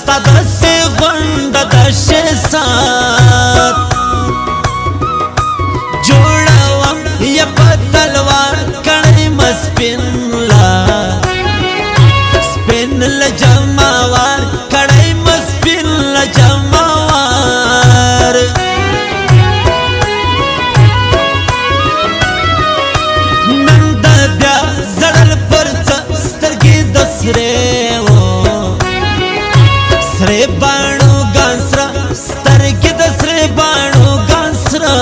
ستا دسی غنده دشی سات جوڑوام یا پتلوار کڑی مسپن لار سپن لجمعوار کڑی مسپن لجمعوار نند بیا زڑل پرچ سترگی دسرے سرے بانو گانسرا سترگی دسرے بانو گانسرا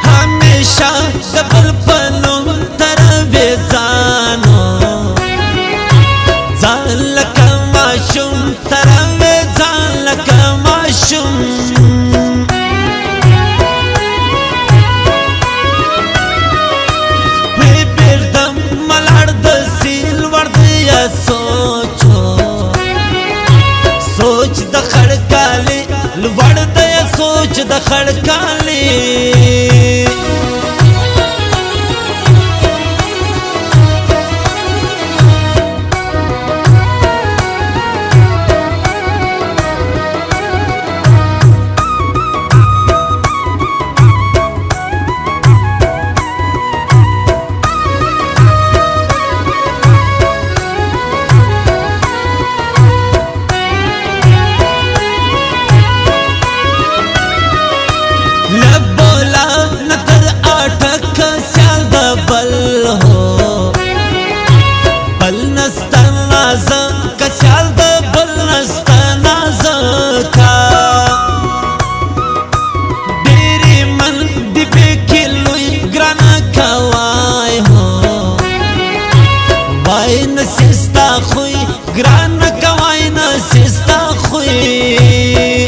ہمیشہ دبل پنو تروی زانو زان لکا ماشم تروی زان لکا ماشم پی بیردم ملار دسیل وردیا سوچو سوچ د خڑکالی لوڑ دیا سوچ د خڑکالی کسیال د بل نستا نازکا ډېرې من دی پکې لوی ګرانه کوای هو وای نسستا خوی ګرانه کوای نسستا خوی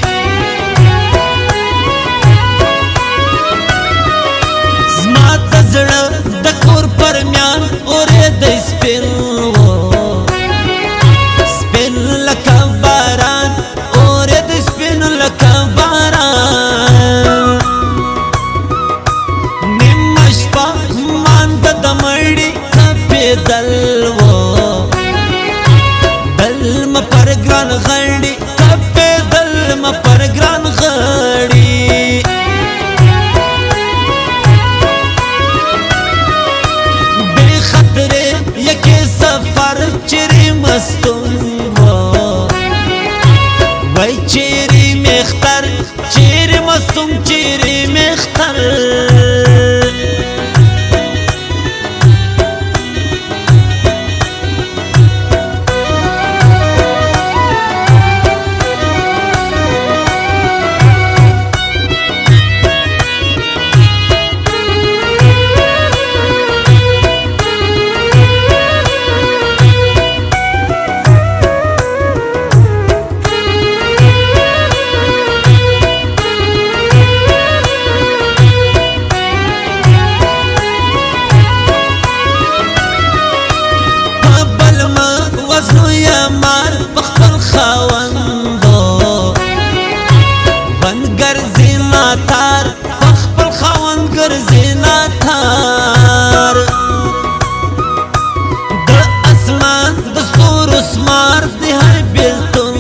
زما د زړه د کور پرمیان اورې د سپین لکا باران اورې د سپین لکا باران نیمه شپه مانده د مړي کپېدل و دل مه پر ګران غړي کپېدل مه پر ګران غړي بې خطرې یکې سفر چیرې مستون وای چیری مختر چیری مستم چیری مختر مار بخبل خواندو بند گرزی ناتار بخبل خواند گرزی ناتار د اسمان دستور اسمار دی های بیلتون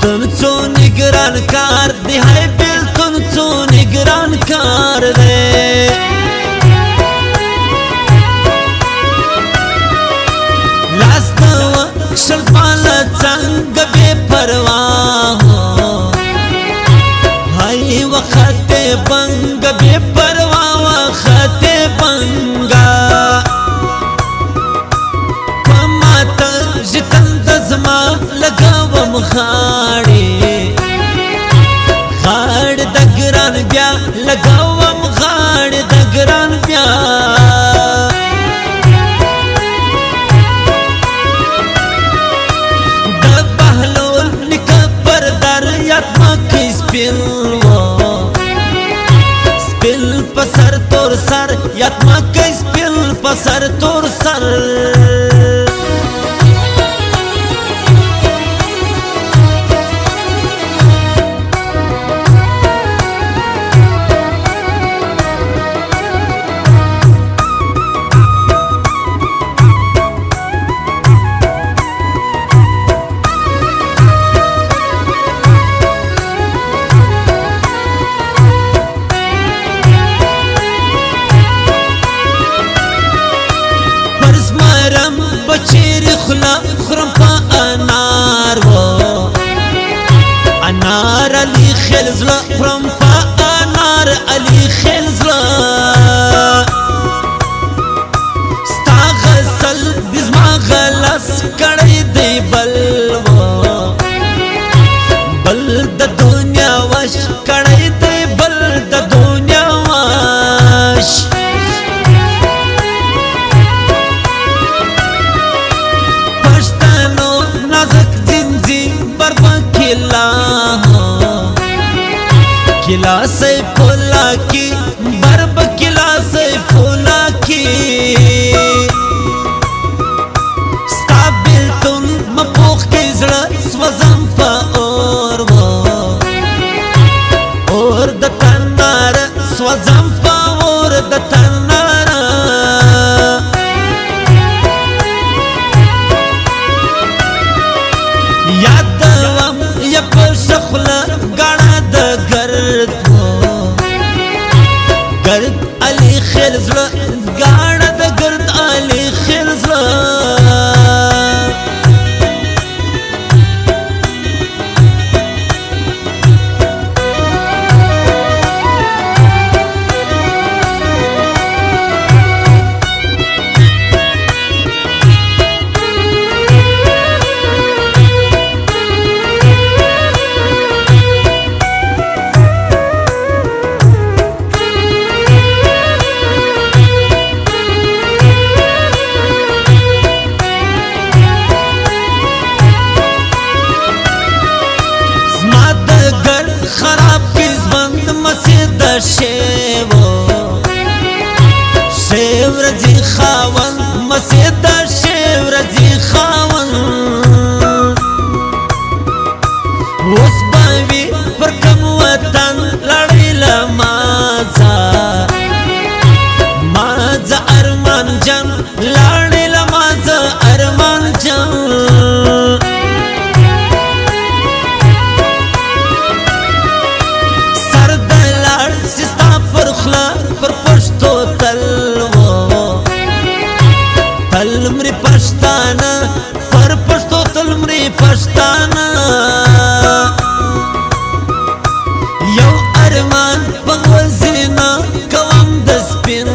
تن چو نگران کار دی های بیلتون چو نگران کار دے شلپالا څنګه بے پروا هو هاي وخت بنګ بے پروا وخت بنګا پمات جتن دزما لګاوم خاړې خاړ د ګران بیا لګاوم خاړ د ګران بیا سپل پسر تور سر یاتما کئی سپل پسر تور سر چیری خلا خرم پا انار و انار علی خیل زلا خرم پا انار علی خیل زلا ستا غسل دزما غلس کڑی دی بل و بل د دنیا وش کڑی دی بل د دنیا وش پشتنو نازک زنزی بربا کلا کلا سے پھولا کی برب کلا سے پھولا کی ستابل تن مپوخ کی زڑا سوزم پا اور د تنار سوزم پا اور د تنار یاد وم یا پشخلا گاڑا د گرد گرد علی خیل زلا گاڑا د گرد علی خیل زلا خراب کس بند مسید شیو شیو رزی خاون مسید شیو رزی خاون اس باوی پر کم وطن لڑی لمازا مازا ارمان جان لڑی لمازا ارمان جان تلمری پشتانا پر پشتو تلمری پشتانا یو ارمان پغوزینا کوام د سپین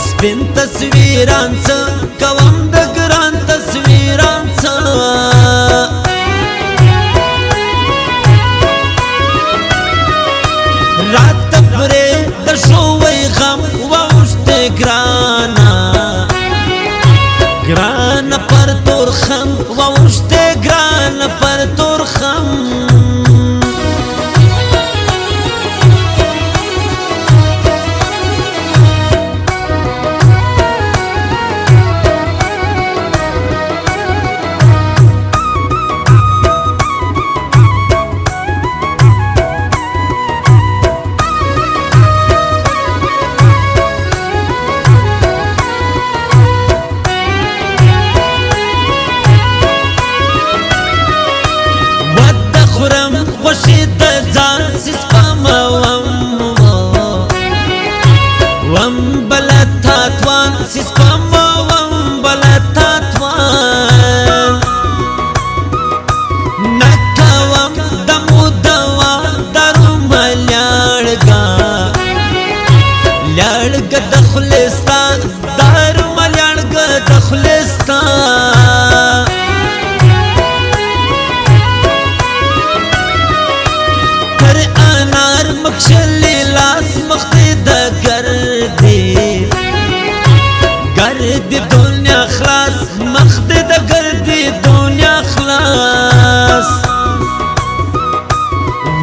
سپین تصویران سا کوام د گران تصویران سا رات پرے دشوی غم ووشت گرانا گران پر تورخم ووشت گران پر تورخم خوشید زان سسپام وم بلتاتوان سسپام وم بلتاتوان نکاوم دمو دوا درو ملیارگا لیارگا دخلستان دارو ملیارگا دخلستان مخشلی لاس مختی دا گردی گردی دنیا خلاص مختی دا گردی دنیا خلاص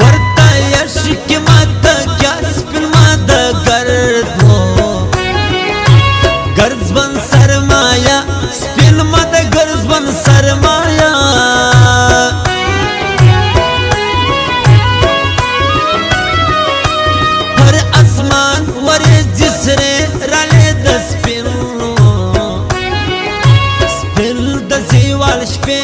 ورطا یشکی ماتا کیا سپن ماتا گردو گرز بن سرمایا سپن ماتا گرز بن سرمایا جسرے رالے دس پل د زیوال شپے